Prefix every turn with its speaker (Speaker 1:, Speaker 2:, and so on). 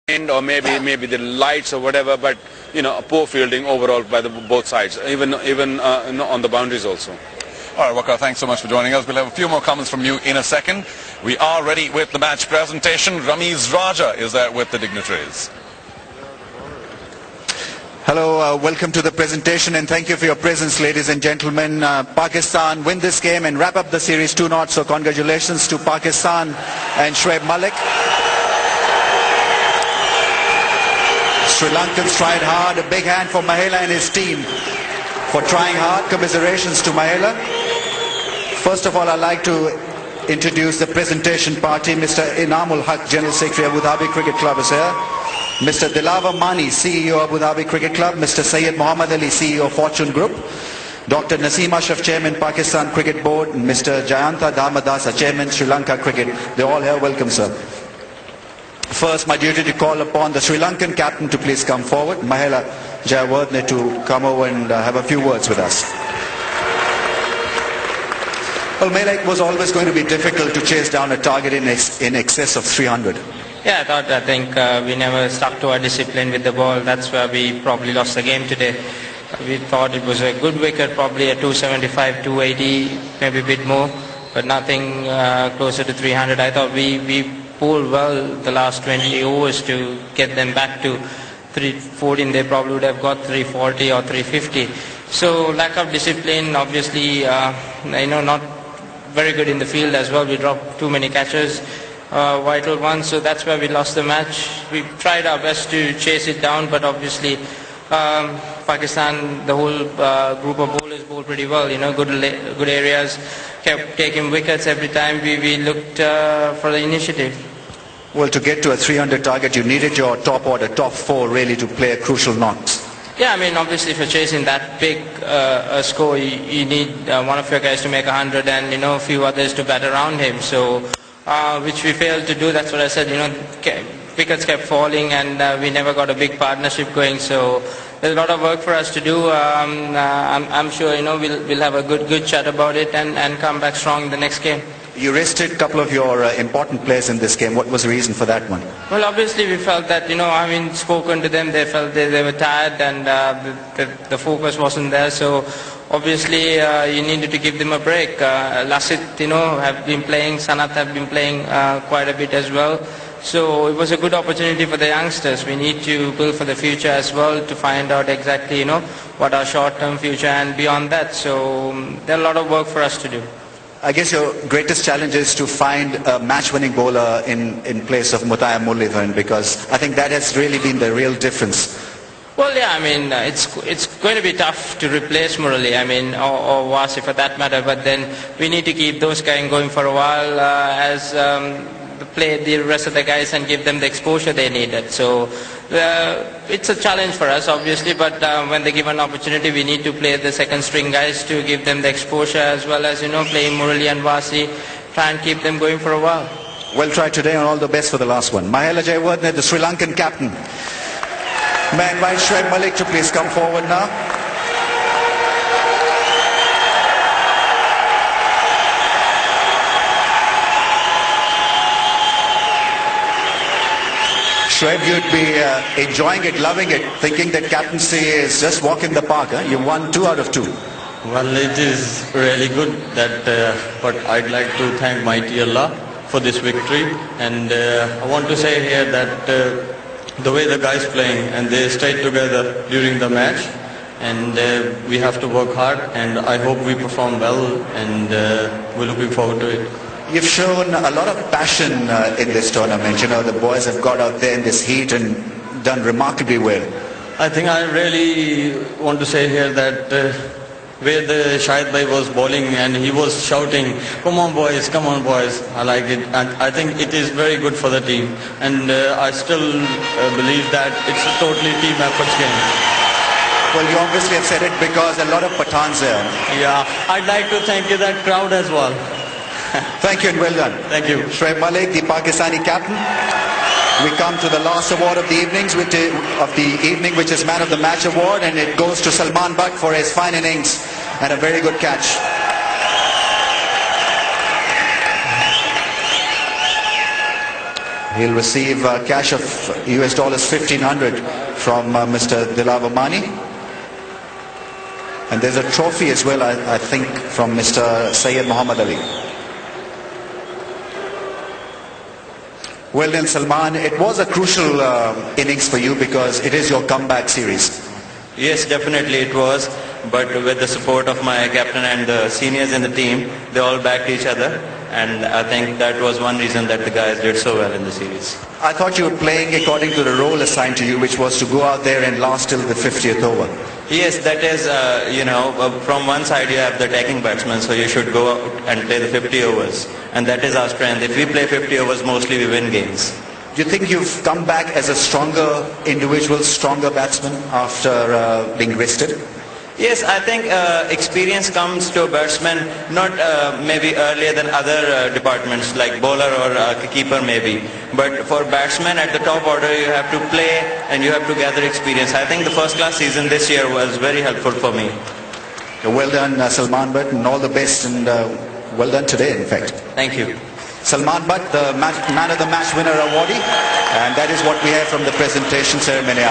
Speaker 1: wind or maybe the lights or whatever, but poor fielding overall by both sides, even on the boundaries also.
Speaker 2: All right, Waqar, thanks so much for joining us. We'll have a few more comments from you in a second. We are ready with the match presentation. Ramiz Raja is there with the dignitaries.
Speaker 3: Hello, welcome to the presentation and thank you for your presence, ladies and gentlemen. Pakistan win this game and wrap up the series 2-0, so congratulations to Pakistan and Shoaib Malik. Sri Lankans tried hard. A big hand for Mahela and his team for trying hard. Commiserations to Mahela. First of all, I'd like to introduce the presentation party. Mr. Inamul Haq, General Secretary of Abu Dhabi Cricket Club is here. Mr. Dilawar Mani, CEO of Abu Dhabi Cricket Club. Mr. Syed Muhammad Ali, CEO of Fortune Group. Dr. Naseem Ashraf, Chairman, Pakistan Cricket Board. And Mr. Jayantha Dharmadasa, Chairman, Sri Lanka Cricket. They're all here. Welcome, sir. First, my duty to call upon the Sri Lankan captain to please come forward. Mahela Jayawardene to come over and have a few words with us. Well, Mahela, it was always going to be difficult to chase down a target in excess of 300.
Speaker 4: Yeah, I think we never stuck to our discipline with the ball. That's where we probably lost the game today. We thought it was a good wicket, probably a 275, 280, maybe a bit more, but nothing closer to 300. I thought we pulled well the last 20 overs to get them back to 314. They probably would have got 340 or 350. So lack of discipline, obviously, not very good in the field as well. We dropped too many catches. Vital ones, so that's where we lost the match. We tried our best to chase it down, but obviously Pakistan, the whole group of bowlers bowled pretty well, good areas, kept taking wickets every time we looked for the initiative.
Speaker 3: Well, to get to a 300 target, you needed your top order, top four, really to play a crucial knot.
Speaker 4: Yeah, I mean, obviously if you're chasing that big a score, you need one of your guys to make 100 and, a few others to bat around him. So which we failed to do. That's what I said, wickets kept falling and we never got a big partnership going, so there's a lot of work for us to do. I'm sure we'll have a good chat about it and come back strong in the next game.
Speaker 3: You rested a couple of your important players in this game. What was the reason for that one?
Speaker 4: Well, obviously we felt that, having spoken to them, they felt they were tired and the focus wasn't there, so obviously you needed to give them a break. Lasith, have been playing, Sanath have been playing quite a bit as well. So it was a good opportunity for the youngsters. We need to build for the future as well to find out exactly, what our short-term future and beyond that. So there's a lot of work for us to do.
Speaker 3: I guess your greatest challenge is to find a match-winning bowler in place of Muttiah Muralitharan, because I think that has really been the real difference.
Speaker 4: Well, yeah, I mean, it's going to be tough to replace Murali, or Wasi for that matter, but then we need to keep those guys going for a while as play the rest of the guys and give them the exposure they needed. So it's a challenge for us, obviously, but when they give an opportunity, we need to play the second string guys to give them the exposure, as well as, playing Murali and Wasi, try and keep them going for a while.
Speaker 3: Well tried today and all the best for the last one. Mahela Jayawardene, the Sri Lankan captain. May I invite Shoaib Malik to please come forward now. Shoaib, you'd be enjoying it, loving it, thinking that captaincy is just walk in the park. Huh? You won 2 out of 2.
Speaker 5: Well, it is really good but I'd like to thank Mighty Allah for this victory, and I want to say here that the way the guys playing and they stayed together during the match, and we have to work hard, and I hope we perform well, and we're looking forward to it.
Speaker 3: You've shown a lot of passion in this tournament. The boys have got out there in this heat and done remarkably well.
Speaker 5: I think I really want to say here that where the Shahid Bhai was bowling and he was shouting, come on boys, I like it, and I think it is very good for the team, and I still believe that it's a totally team effort game.
Speaker 3: Well, you obviously have said it because a lot of Pathans there.
Speaker 5: Yeah, I'd like to thank you, that crowd as well.
Speaker 3: Thank you and well done.
Speaker 5: Thank you.
Speaker 3: Shoaib Malik, the Pakistani captain. We come to the last award of the evening, which is Man of the Match award, and it goes to Salman Butt for his fine innings and a very good catch. He'll receive cash of US dollars 1,500 from Mr. Dilawar Mani. And there's a trophy as well, I think, from Mr. Syed Muhammad Ali. Well then, Salman, it was a crucial innings for you because it is your comeback series.
Speaker 5: Yes, definitely it was. But with the support of my captain and the seniors in the team, they all backed each other. And I think that was one reason that the guys did so well in the series.
Speaker 3: I thought you were playing according to the role assigned to you, which was to go out there and last till the 50th over.
Speaker 5: Yes, that is, from one side you have the attacking batsman, so you should go out and play the 50 overs. And that is our strength. If we play 50 overs, mostly we win games.
Speaker 3: Do you think you've come back as a stronger individual, stronger batsman after being rested?
Speaker 5: Yes, I think experience comes to a batsman not maybe earlier than other departments like bowler or keeper maybe. But for batsmen at the top order you have to play and you have to gather experience. I think the first class season this year was very helpful for me.
Speaker 3: Well done Salman Butt, and all the best, and well done today in fact.
Speaker 5: Thank you.
Speaker 3: Salman Butt, the man of the match winner awardee, and that is what we have from the presentation ceremony.